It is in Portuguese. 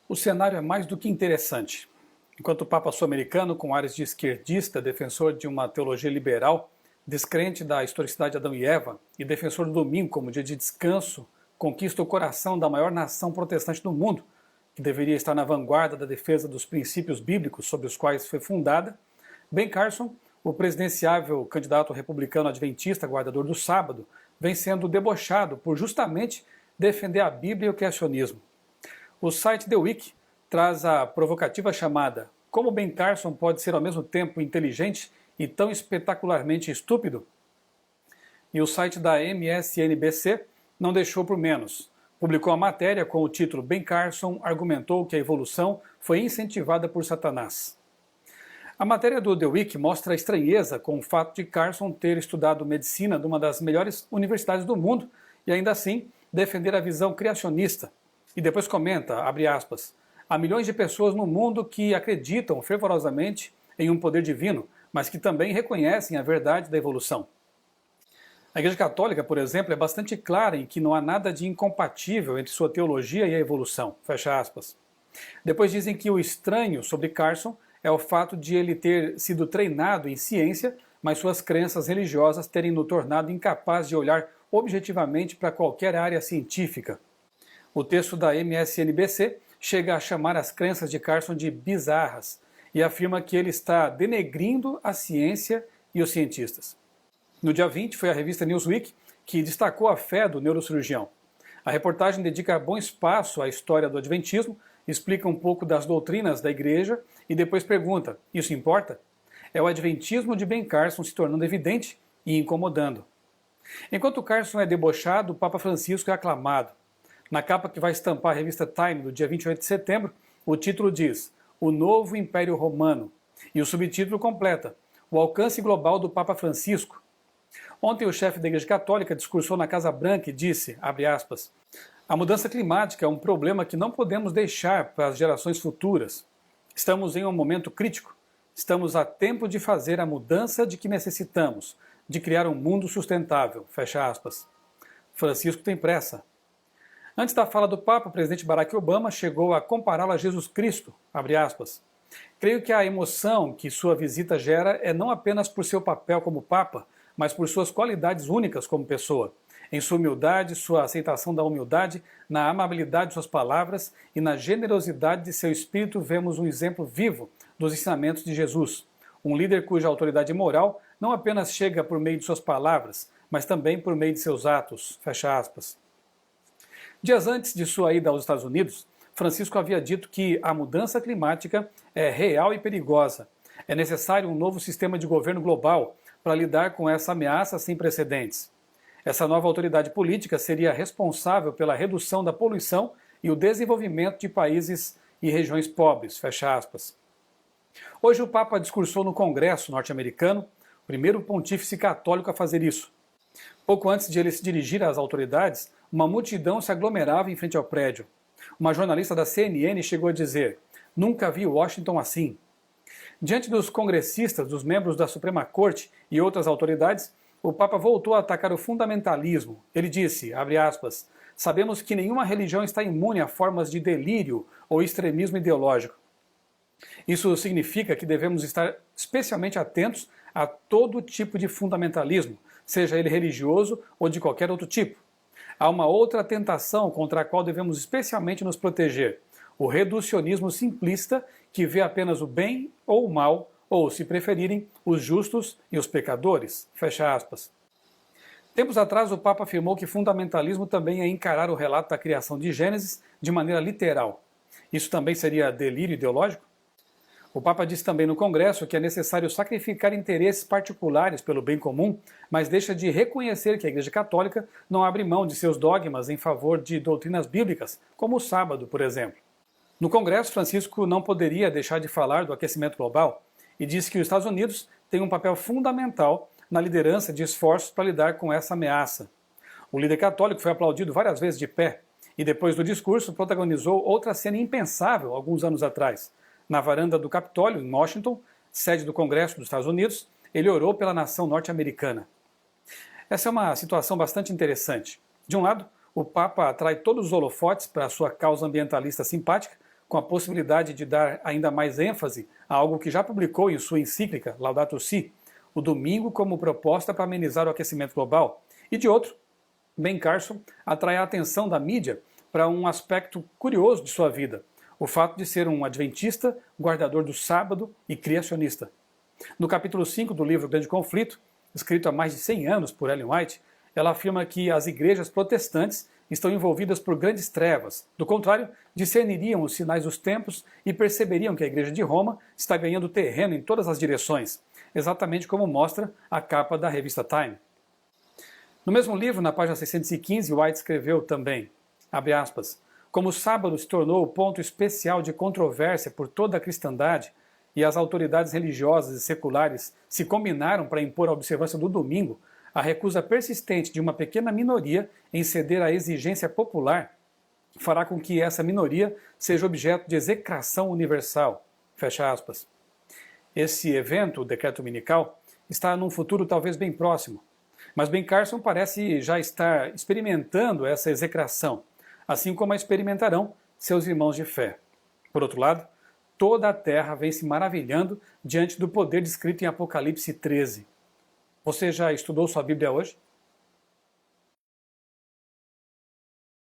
O cenário é mais do que interessante. Enquanto o Papa sul-americano, com áreas de esquerdista, defensor de uma teologia liberal, descrente da historicidade de Adão e Eva e defensor do domingo como dia de descanso, conquista o coração da maior nação protestante do mundo, que deveria estar na vanguarda da defesa dos princípios bíblicos sobre os quais foi fundada, Ben Carson, o presidenciável candidato republicano adventista, guardador do sábado, vem sendo debochado por justamente defender a Bíblia e o criacionismo. O site The Week traz a provocativa chamada "Como Ben Carson pode ser ao mesmo tempo inteligente e tão espetacularmente estúpido?" E o site da MSNBC não deixou por menos. Publicou a matéria com o título "Ben Carson argumentou que a evolução foi incentivada por Satanás." A matéria do The Week mostra a estranheza com o fato de Carson ter estudado medicina numa das melhores universidades do mundo e ainda assim defender a visão criacionista. E depois comenta, abre aspas, "Há milhões de pessoas no mundo que acreditam fervorosamente em um poder divino, mas que também reconhecem a verdade da evolução." A Igreja Católica, por exemplo, é bastante clara em que não há nada de incompatível entre sua teologia e a evolução. Fecha aspas. Depois dizem que o estranho sobre Carson é o fato de ele ter sido treinado em ciência, mas suas crenças religiosas terem no tornado incapaz de olhar objetivamente para qualquer área científica. O texto da MSNBC chega a chamar as crenças de Carson de bizarras e afirma que ele está denegrindo a ciência e os cientistas. No dia 20 foi a revista Newsweek que destacou a fé do neurocirurgião. A reportagem dedica bom espaço à história do adventismo, explica um pouco das doutrinas da igreja e depois pergunta, isso importa? É o adventismo de Ben Carson se tornando evidente e incomodando. Enquanto Carson é debochado, o Papa Francisco é aclamado. Na capa que vai estampar a revista Time do dia 28 de setembro, o título diz "O Novo Império Romano" e o subtítulo completa "O Alcance Global do Papa Francisco." Ontem o chefe da Igreja Católica discursou na Casa Branca e disse, abre aspas, "A mudança climática é um problema que não podemos deixar para as gerações futuras. Estamos em um momento crítico. Estamos a tempo de fazer a mudança de que necessitamos, de criar um mundo sustentável." Fecha aspas. Francisco tem pressa. Antes da fala do Papa, o presidente Barack Obama chegou a compará-lo a Jesus Cristo, abre aspas. "Creio que a emoção que sua visita gera é não apenas por seu papel como Papa, mas por suas qualidades únicas como pessoa. Em sua humildade, sua aceitação da humildade, na amabilidade de suas palavras e na generosidade de seu espírito vemos um exemplo vivo dos ensinamentos de Jesus. Um líder cuja autoridade moral não apenas chega por meio de suas palavras, mas também por meio de seus atos." Fecha aspas. Dias antes de sua ida aos Estados Unidos, Francisco havia dito que a mudança climática é real e perigosa. É necessário um novo sistema de governo global para lidar com essa ameaça sem precedentes. Essa nova autoridade política seria responsável pela redução da poluição e o desenvolvimento de países e regiões pobres. Fecha aspas. Hoje o Papa discursou no Congresso norte-americano, o primeiro pontífice católico a fazer isso. Pouco antes de ele se dirigir às autoridades, uma multidão se aglomerava em frente ao prédio. Uma jornalista da CNN chegou a dizer, "Nunca vi Washington assim." Diante dos congressistas, dos membros da Suprema Corte e outras autoridades, o Papa voltou a atacar o fundamentalismo. Ele disse, abre aspas, "Sabemos que nenhuma religião está imune a formas de delírio ou extremismo ideológico. Isso significa que devemos estar especialmente atentos a todo tipo de fundamentalismo, seja ele religioso ou de qualquer outro tipo. Há uma outra tentação contra a qual devemos especialmente nos proteger, o reducionismo simplista que vê apenas o bem ou o mal, ou, se preferirem, os justos e os pecadores." Fecha aspas. Tempos atrás, o Papa afirmou que fundamentalismo também é encarar o relato da criação de Gênesis de maneira literal. Isso também seria delírio ideológico? O Papa disse também no Congresso que é necessário sacrificar interesses particulares pelo bem comum, mas deixa de reconhecer que a Igreja Católica não abre mão de seus dogmas em favor de doutrinas bíblicas, como o sábado, por exemplo. No Congresso, Francisco não poderia deixar de falar do aquecimento global e disse que os Estados Unidos têm um papel fundamental na liderança de esforços para lidar com essa ameaça. O líder católico foi aplaudido várias vezes de pé e depois do discurso protagonizou outra cena impensável alguns anos atrás. Na varanda do Capitólio, em Washington, sede do Congresso dos Estados Unidos, ele orou pela nação norte-americana. Essa é uma situação bastante interessante. De um lado, o Papa atrai todos os holofotes para a sua causa ambientalista simpática, com a possibilidade de dar ainda mais ênfase a algo que já publicou em sua encíclica Laudato Si, o domingo como proposta para amenizar o aquecimento global, e de outro, Ben Carson atrai a atenção da mídia para um aspecto curioso de sua vida, o fato de ser um adventista, guardador do sábado e criacionista. No capítulo 5 do livro Grande Conflito, escrito há mais de 100 anos por Ellen White, ela afirma que as igrejas protestantes estão envolvidas por grandes trevas. Do contrário, discerniriam os sinais dos tempos e perceberiam que a Igreja de Roma está ganhando terreno em todas as direções, exatamente como mostra a capa da revista Time. No mesmo livro, na página 615, White escreveu também, abre aspas, como o sábado se tornou o ponto especial de controvérsia por toda a cristandade e as autoridades religiosas e seculares se combinaram para impor a observância do domingo, a recusa persistente de uma pequena minoria em ceder à exigência popular fará com que essa minoria seja objeto de execração universal. Fecha aspas. Esse evento, o decreto dominical, está num futuro talvez bem próximo, mas Ben Carson parece já estar experimentando essa execração, assim como a experimentarão seus irmãos de fé. Por outro lado, toda a terra vem se maravilhando diante do poder descrito em Apocalipse 13. Você já estudou sua Bíblia hoje?